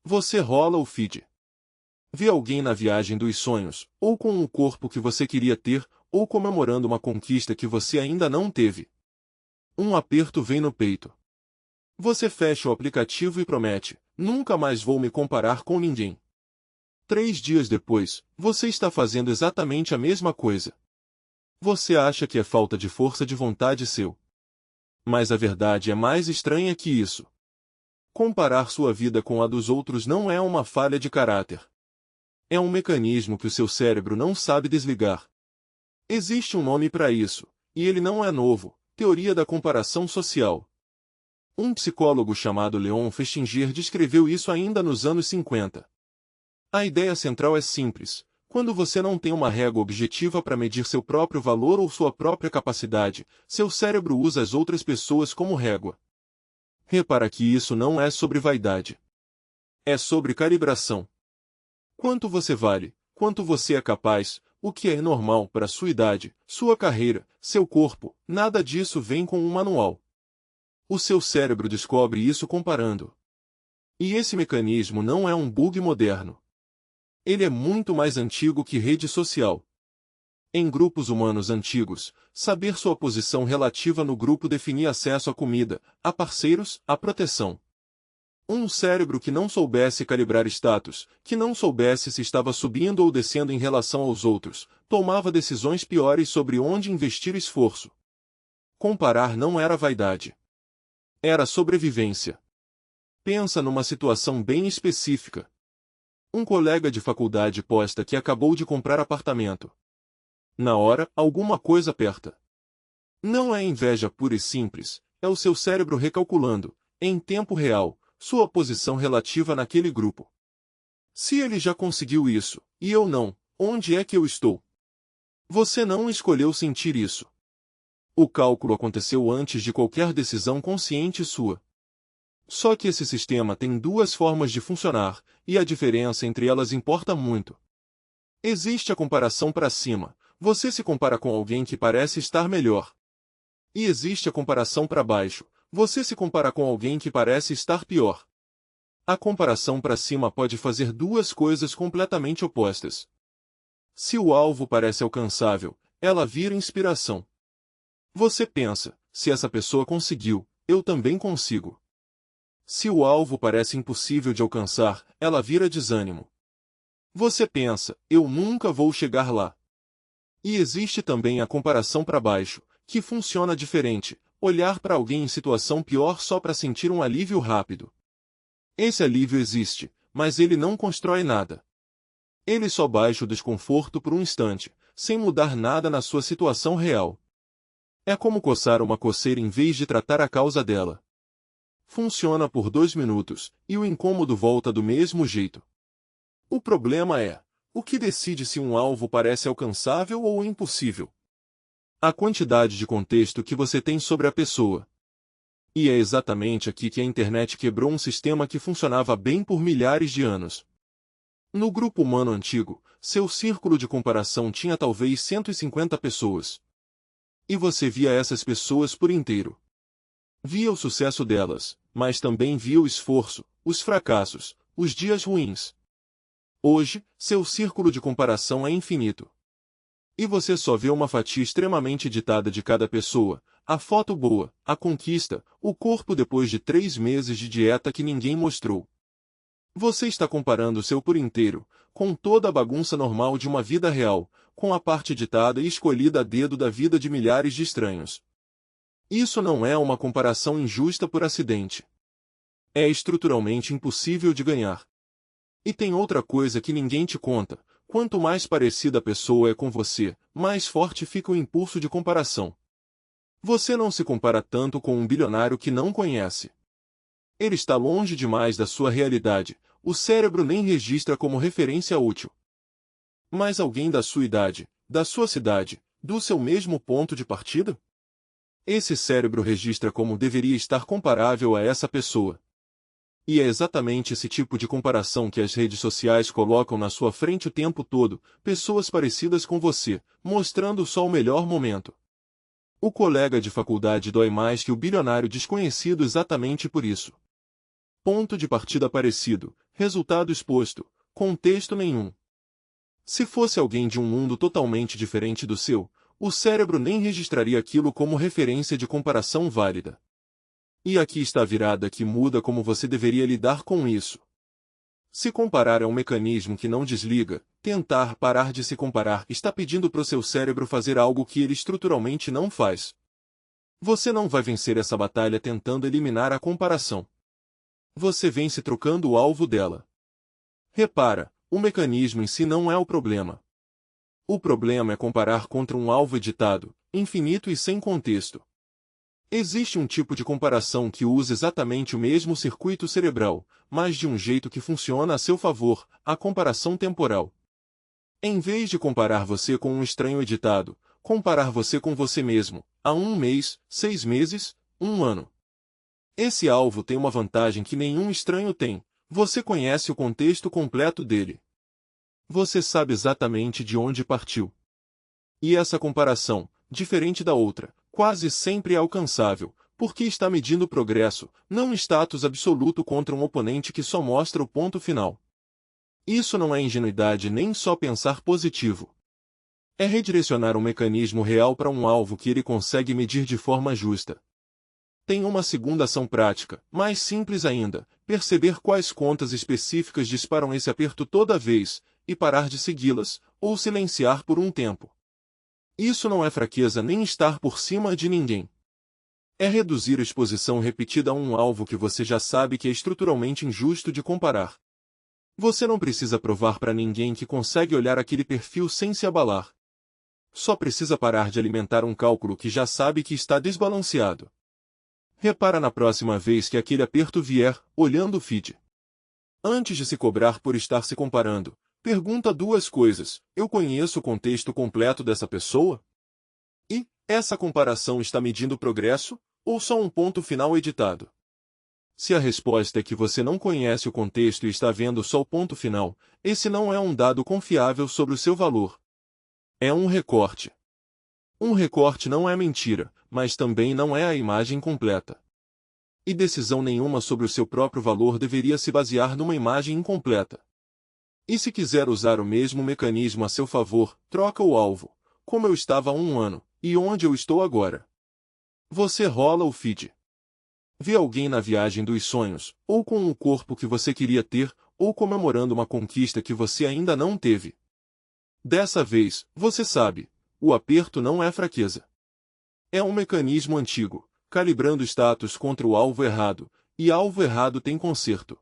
Você rola o feed. Vê alguém na viagem dos sonhos, ou com um corpo que você queria ter, ou comemorando uma conquista que você ainda não teve. Um aperto vem no peito. Você fecha o aplicativo e promete: nunca mais vou me comparar com ninguém. 3 dias depois, você está fazendo exatamente a mesma coisa. Você acha que é falta de força de vontade seu. Mas a verdade é mais estranha que isso. Comparar sua vida com a dos outros não é uma falha de caráter. É um mecanismo que o seu cérebro não sabe desligar. Existe um nome para isso, e ele não é novo: teoria da comparação social. Um psicólogo chamado Leon Festinger descreveu isso ainda nos anos 50. A ideia central é simples: quando você não tem uma régua objetiva para medir seu próprio valor ou sua própria capacidade, seu cérebro usa as outras pessoas como régua. Repara que isso não é sobre vaidade. É sobre calibração. Quanto você vale, quanto você é capaz, o que é normal para sua idade, sua carreira, seu corpo, nada disso vem com um manual. O seu cérebro descobre isso comparando. E esse mecanismo não é um bug moderno. Ele é muito mais antigo que rede social. Em grupos humanos antigos, saber sua posição relativa no grupo definia acesso à comida, a parceiros, à proteção. Um cérebro que não soubesse calibrar status, que não soubesse se estava subindo ou descendo em relação aos outros, tomava decisões piores sobre onde investir esforço. Comparar não era vaidade. Era sobrevivência. Pensa numa situação bem específica. Um colega de faculdade posta que acabou de comprar apartamento. Na hora, alguma coisa aperta. Não é inveja pura e simples, é o seu cérebro recalculando, em tempo real, sua posição relativa naquele grupo. Se ele já conseguiu isso, e eu não, onde é que eu estou? Você não escolheu sentir isso. O cálculo aconteceu antes de qualquer decisão consciente sua. Só que esse sistema tem duas formas de funcionar, e a diferença entre elas importa muito. Existe a comparação para cima. Você se compara com alguém que parece estar melhor. E existe a comparação para baixo. Você se compara com alguém que parece estar pior. A comparação para cima pode fazer duas coisas completamente opostas. Se o alvo parece alcançável, ela vira inspiração. Você pensa: se essa pessoa conseguiu, eu também consigo. Se o alvo parece impossível de alcançar, ela vira desânimo. Você pensa: eu nunca vou chegar lá. E existe também a comparação para baixo, que funciona diferente: olhar para alguém em situação pior só para sentir um alívio rápido. Esse alívio existe, mas ele não constrói nada. Ele só baixa o desconforto por um instante, sem mudar nada na sua situação real. É como coçar uma coceira em vez de tratar a causa dela. Funciona por 2 minutos, e o incômodo volta do mesmo jeito. O problema é: o que decide se um alvo parece alcançável ou impossível? A quantidade de contexto que você tem sobre a pessoa. E é exatamente aqui que a internet quebrou um sistema que funcionava bem por milhares de anos. No grupo humano antigo, seu círculo de comparação tinha talvez 150 pessoas. E você via essas pessoas por inteiro. Via o sucesso delas, mas também via o esforço, os fracassos, os dias ruins. Hoje, seu círculo de comparação é infinito. E você só vê uma fatia extremamente editada de cada pessoa: a foto boa, a conquista, o corpo depois de 3 meses de dieta que ninguém mostrou. Você está comparando o seu por inteiro, com toda a bagunça normal de uma vida real, com a parte editada e escolhida a dedo da vida de milhares de estranhos. Isso não é uma comparação injusta por acidente. É estruturalmente impossível de ganhar. E tem outra coisa que ninguém te conta: quanto mais parecida a pessoa é com você, mais forte fica o impulso de comparação. Você não se compara tanto com um bilionário que não conhece. Ele está longe demais da sua realidade, o cérebro nem registra como referência útil. Mas alguém da sua idade, da sua cidade, do seu mesmo ponto de partida? Esse cérebro registra como deveria estar comparável a essa pessoa. E é exatamente esse tipo de comparação que as redes sociais colocam na sua frente o tempo todo: pessoas parecidas com você, mostrando só o melhor momento. O colega de faculdade dói mais que o bilionário desconhecido exatamente por isso. Ponto de partida parecido, resultado exposto, contexto nenhum. Se fosse alguém de um mundo totalmente diferente do seu, o cérebro nem registraria aquilo como referência de comparação válida. E aqui está a virada que muda como você deveria lidar com isso. Se comparar é um mecanismo que não desliga, tentar parar de se comparar está pedindo para o seu cérebro fazer algo que ele estruturalmente não faz. Você não vai vencer essa batalha tentando eliminar a comparação. Você vence trocando o alvo dela. Repara, o mecanismo em si não é o problema. O problema é comparar contra um alvo editado, infinito e sem contexto. Existe um tipo de comparação que usa exatamente o mesmo circuito cerebral, mas de um jeito que funciona a seu favor, a comparação temporal. Em vez de comparar você com um estranho editado, comparar você com você mesmo, há um mês, 6 meses, um ano. Esse alvo tem uma vantagem que nenhum estranho tem: você conhece o contexto completo dele. Você sabe exatamente de onde partiu. E essa comparação, diferente da outra, quase sempre é alcançável, porque está medindo progresso, não status absoluto contra um oponente que só mostra o ponto final. Isso não é ingenuidade nem só pensar positivo. É redirecionar um mecanismo real para um alvo que ele consegue medir de forma justa. Tem uma segunda ação prática, mais simples ainda: perceber quais contas específicas disparam esse aperto toda vez, e parar de segui-las, ou silenciar por um tempo. Isso não é fraqueza nem estar por cima de ninguém. É reduzir a exposição repetida a um alvo que você já sabe que é estruturalmente injusto de comparar. Você não precisa provar para ninguém que consegue olhar aquele perfil sem se abalar. Só precisa parar de alimentar um cálculo que já sabe que está desbalanceado. Repara na próxima vez que aquele aperto vier, olhando o feed. Antes de se cobrar por estar se comparando, pergunta duas coisas: eu conheço o contexto completo dessa pessoa? E, essa comparação está medindo progresso, ou só um ponto final editado? Se a resposta é que você não conhece o contexto e está vendo só o ponto final, esse não é um dado confiável sobre o seu valor. É um recorte. Um recorte não é mentira, mas também não é a imagem completa. E decisão nenhuma sobre o seu próprio valor deveria se basear numa imagem incompleta. E se quiser usar o mesmo mecanismo a seu favor, troca o alvo: como eu estava há um ano, e onde eu estou agora. Você rola o feed. Vê alguém na viagem dos sonhos, ou com um corpo que você queria ter, ou comemorando uma conquista que você ainda não teve. Dessa vez, você sabe, o aperto não é fraqueza. É um mecanismo antigo, calibrando status contra o alvo errado, e alvo errado tem conserto.